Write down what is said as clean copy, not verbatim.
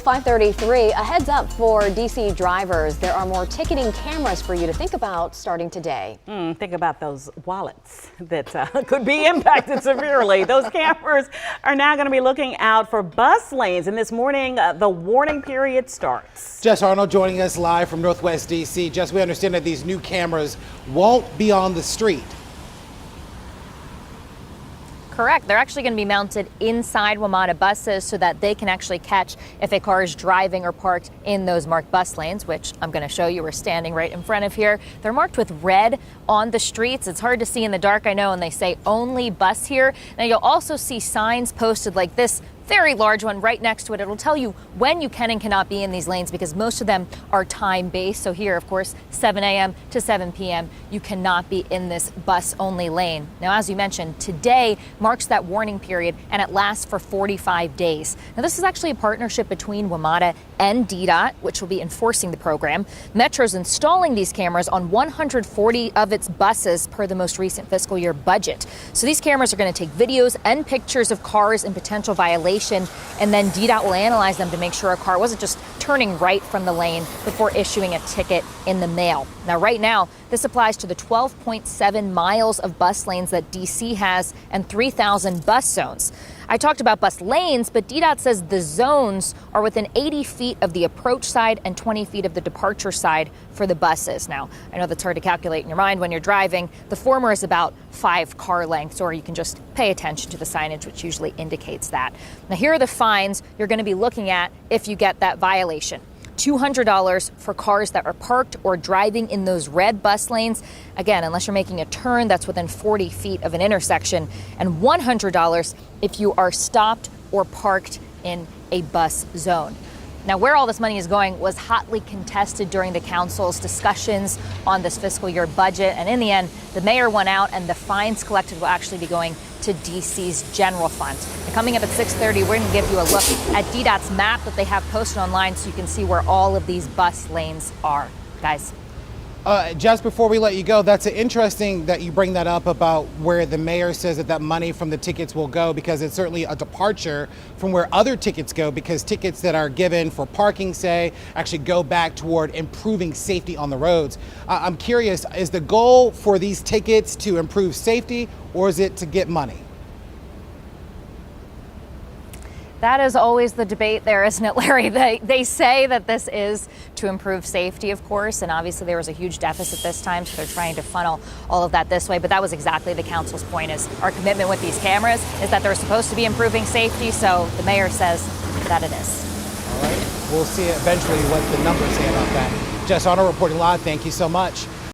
5:33, a heads up for DC drivers. There are more ticketing cameras for you to think about starting today. Think about those wallets that could be impacted severely. Those cameras are now going to be looking out for bus lanes. And this morning, the warning period starts. Jess Arnold joining us live from Northwest DC. Jess, we understand that these new cameras won't be on the street. Correct. They're actually going to be mounted inside WMATA buses so that they can actually catch if a car is driving or parked in those marked bus lanes, which I'm going to show you. We're standing right in front of here. They're marked with red on the streets. It's hard to see in the dark, I know, and they say only bus here. Now you'll also see signs posted like this very large one right next to it. It'll tell you when you can and cannot be in these lanes because most of them are time-based. So here, of course, 7 a.m. to 7 p.m., you cannot be in this bus-only lane. Now, as you mentioned, today marks that warning period, and it lasts for 45 days. Now, this is actually a partnership between WMATA and DDOT, which will be enforcing the program. Metro's installing these cameras on 140 of its buses per the most recent fiscal year budget. So these cameras are going to take videos and pictures of cars in potential violation, and then DDOT will analyze them to make sure a car wasn't just turning right from the lane before issuing a ticket in the mail. Now, right now, this applies to the 12.7 miles of bus lanes that DC has and 3,000 bus zones. I talked about bus lanes, but DDOT says the zones are within 80 feet of the approach side and 20 feet of the departure side for the buses. Now, I know that's hard to calculate in your mind when you're driving. The former is about 5 car lengths, or you can just pay attention to the signage, which usually indicates that. Now, here are the fines you're going to be looking at if you get that violation. $200 for cars that are parked or driving in those red bus lanes. Again, unless you're making a turn that's within 40 feet of an intersection, and $100 if you are stopped or parked in a bus zone. Now, where all this money is going was hotly contested during the council's discussions on this fiscal year budget. And in the end, the mayor won out, and the fines collected will actually be going to DC's general fund. And coming up at 6:30, we're going to give you a look at DDOT's map that they have posted online so you can see where all of these bus lanes are. Guys. Just before we let you go, that's interesting that you bring that up about where the mayor says that money from the tickets will go, because it's certainly a departure from where other tickets go, because tickets that are given for parking, say, actually go back toward improving safety on the roads. I'm curious, is the goal for these tickets to improve safety, or is it to get money? That is always the debate there, isn't it, Larry? They say that this is to improve safety, of course, and obviously there was a huge deficit this time, so they're trying to funnel all of that this way. But that was exactly the council's point, is our commitment with these cameras is that they're supposed to be improving safety, so the mayor says that it is. All right, we'll see eventually what the numbers say about that. Jess Arnold reporting live. Thank you so much.